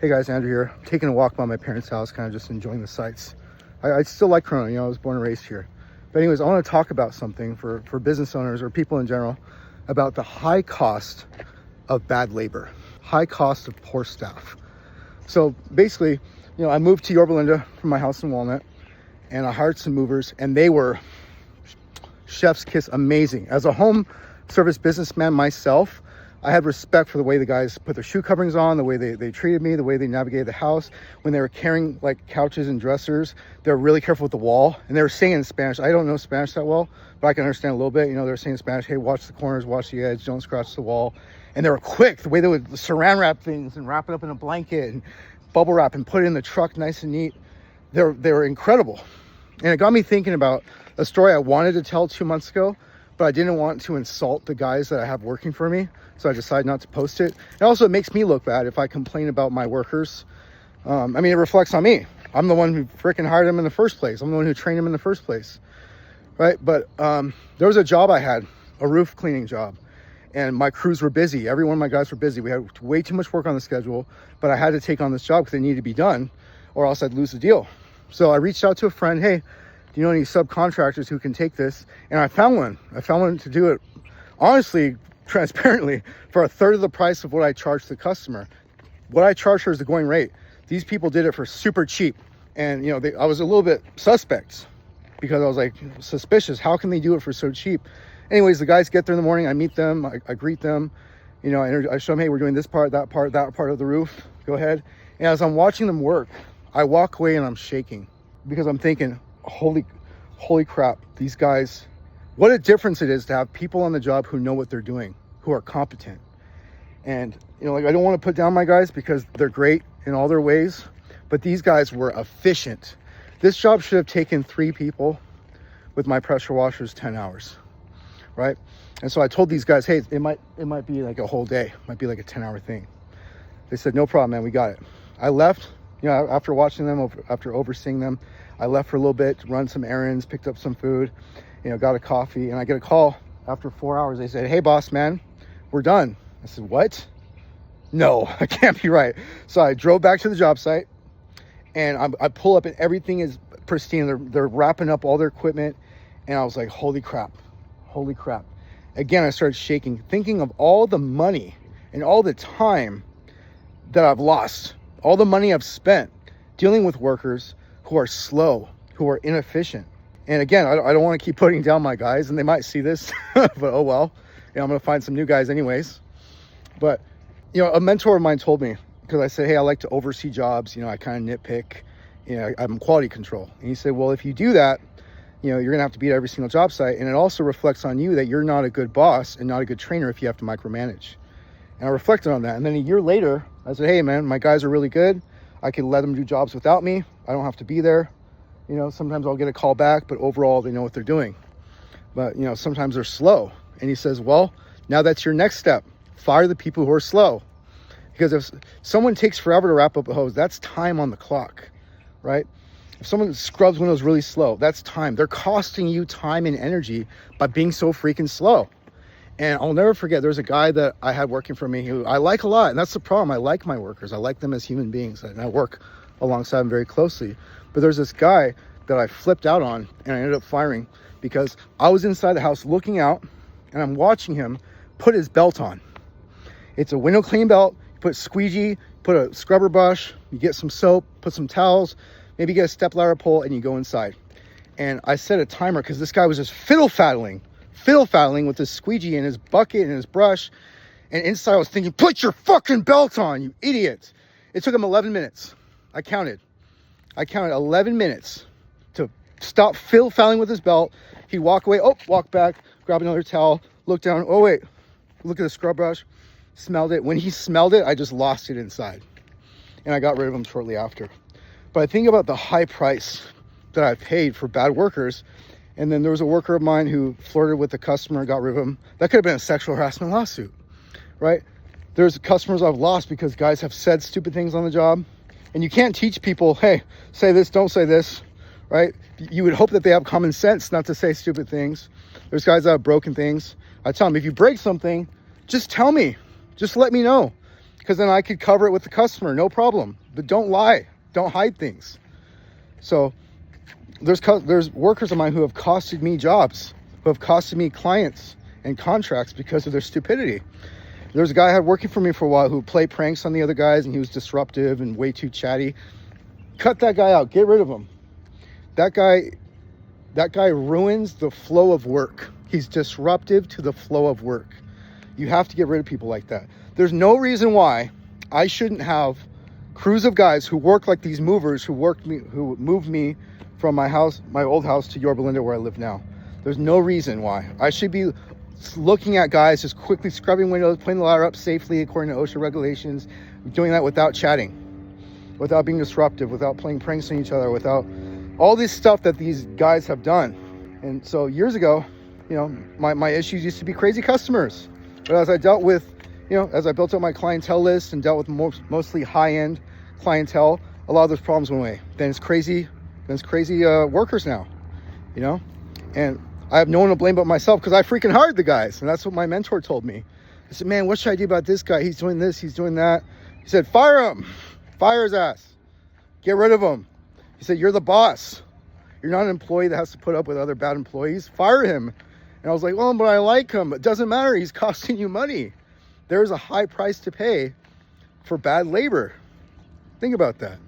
Hey guys, Andrew here. I'm taking a walk by my parents' house, kind of just enjoying the sights. I still like Corona, I was born and raised here. But anyways, I want to talk about something for business owners or people in general about the high cost of bad labor, high cost of poor staff. So basically, I moved to Yorba Linda from my house in Walnut, and I hired some movers, and they were chef's kiss amazing. As a home service businessman myself, I had respect for the way the guys put their shoe coverings on, the way they treated me, the way they navigated the house. When they were carrying like couches and dressers, they were really careful with the wall, and they were saying in Spanish. I don't know Spanish that well, but I can understand a little bit. They were saying in Spanish, hey, watch the corners, watch the edge, don't scratch the wall. And they were quick, the way they would saran wrap things and wrap it up in a blanket and bubble wrap and put it in the truck nice and neat. They were incredible. And it got me thinking about a story I wanted to tell 2 months ago, but I didn't want to insult the guys that I have working for me, so I decided not to post it. And also, it makes me look bad if I complain about my workers. It reflects on me. I'm the one who freaking hired them in the first place. I'm the one who trained them in the first place, right? But there was a job I had, a roof cleaning job, and my crews were busy. Every one of my guys were busy. We had way too much work on the schedule, but I had to take on this job because it needed to be done, or else I'd lose the deal. So I reached out to a friend, hey, do you know any subcontractors who can take this? And I found one. I found one to do it, honestly, transparently, for a third of the price of what I charged the customer. What I charged her is the going rate. These people did it for super cheap. And, I was a little bit suspect because I was like suspicious. How can they do it for so cheap? Anyways, the guys get there in the morning. I meet them. I greet them. I show them, hey, we're doing this part of the roof. Go ahead. And as I'm watching them work, I walk away and I'm shaking because I'm thinking, holy crap, these guys, what a difference it is to have people on the job who know what they're doing, who are competent. And I don't want to put down my guys because they're great in all their ways, but these guys were efficient. This job should have taken 3 people. With my pressure washers, 10 hours, right? And so I told these guys, hey, it might be like a whole day, it might be like a 10-hour thing. They said, no problem, man, we got it. I left, after watching them, after overseeing them, I left for a little bit, run some errands, picked up some food, got a coffee, and I get a call after 4 hours. They said, hey, boss, man, we're done. I said, what? No, I can't be right. So I drove back to the job site, and I pull up, and everything is pristine. They're wrapping up all their equipment, and I was like, holy crap. Again, I started shaking, thinking of all the money and all the time that I've lost, all the money I've spent dealing with workers who are slow, who are inefficient. And again, I don't want to keep putting down my guys, and they might see this, but oh well. I'm going to find some new guys anyways. But, a mentor of mine told me, because I said, hey, I like to oversee jobs. I kind of nitpick. I'm quality control. And he said, well, if you do that, you're going to have to be at every single job site. And it also reflects on you that you're not a good boss and not a good trainer if you have to micromanage. And I reflected on that. And then a year later, I said, hey, man, my guys are really good. I can let them do jobs without me. I don't have to be there. Sometimes I'll get a call back, but overall they know what they're doing. But, sometimes they're slow. And he says, well, now that's your next step. Fire the people who are slow. Because if someone takes forever to wrap up a hose, that's time on the clock, right? If someone scrubs windows really slow, that's time. They're costing you time and energy by being so freaking slow. And I'll never forget, there's a guy that I had working for me who I like a lot. And that's the problem. I like my workers. I like them as human beings. And I work alongside them very closely. But there's this guy that I flipped out on, and I ended up firing because I was inside the house looking out, and I'm watching him put his belt on. It's a window clean belt. You put squeegee, put a scrubber brush, you get some soap, put some towels, maybe get a stepladder pole, and you go inside. And I set a timer because this guy was just fiddle-faddling with his squeegee and his bucket and his brush. And inside I was thinking, put your fucking belt on, you idiot. It took him 11 minutes. I counted 11 minutes to stop fiddle-faddling with his belt. He'd walk away, walk back, grab another towel, look down, oh wait, look at the scrub brush, smelled it. When he smelled it, I just lost it inside. And I got rid of him shortly after. But I think about the high price that I paid for bad workers. And then there was a worker of mine who flirted with the customer, got rid of him. That could have been a sexual harassment lawsuit, right? There's customers I've lost because guys have said stupid things on the job. And you can't teach people, hey, say this, don't say this, right? You would hope that they have common sense not to say stupid things. There's guys that have broken things. I tell them, if you break something, just tell me. Just let me know. because then I could cover it with the customer, no problem. But don't lie, don't hide things. So there's workers of mine who have costed me jobs, who have costed me clients and contracts because of their stupidity. There's a guy I had working for me for a while who played pranks on the other guys, and he was disruptive and way too chatty. Cut that guy out, get rid of him. That guy ruins the flow of work. He's disruptive to the flow of work. You have to get rid of people like that. There's no reason why I shouldn't have crews of guys who work like these movers who moved me from my old house to Yorba Linda where I live now. There's no reason why I should be looking at guys just quickly scrubbing windows, putting the ladder up safely according to OSHA regulations, doing that without chatting, without being disruptive, without playing pranks on each other, without all this stuff that these guys have done. And so years ago, my issues used to be crazy customers. But as I dealt with, as I built up my clientele list and dealt with mostly high-end clientele, a lot of those problems went away. Then it's crazy workers now, and I have no one to blame but myself because I freaking hired the guys. And that's what my mentor told me. I said, man, what should I do about this guy? He's doing this, he's doing that. He said, fire him, fire his ass, get rid of him. He said, you're the boss. You're not an employee that has to put up with other bad employees. Fire him. And I was like, well, but I like him. It doesn't matter. He's costing you money. There's a high price to pay for bad labor. Think about that.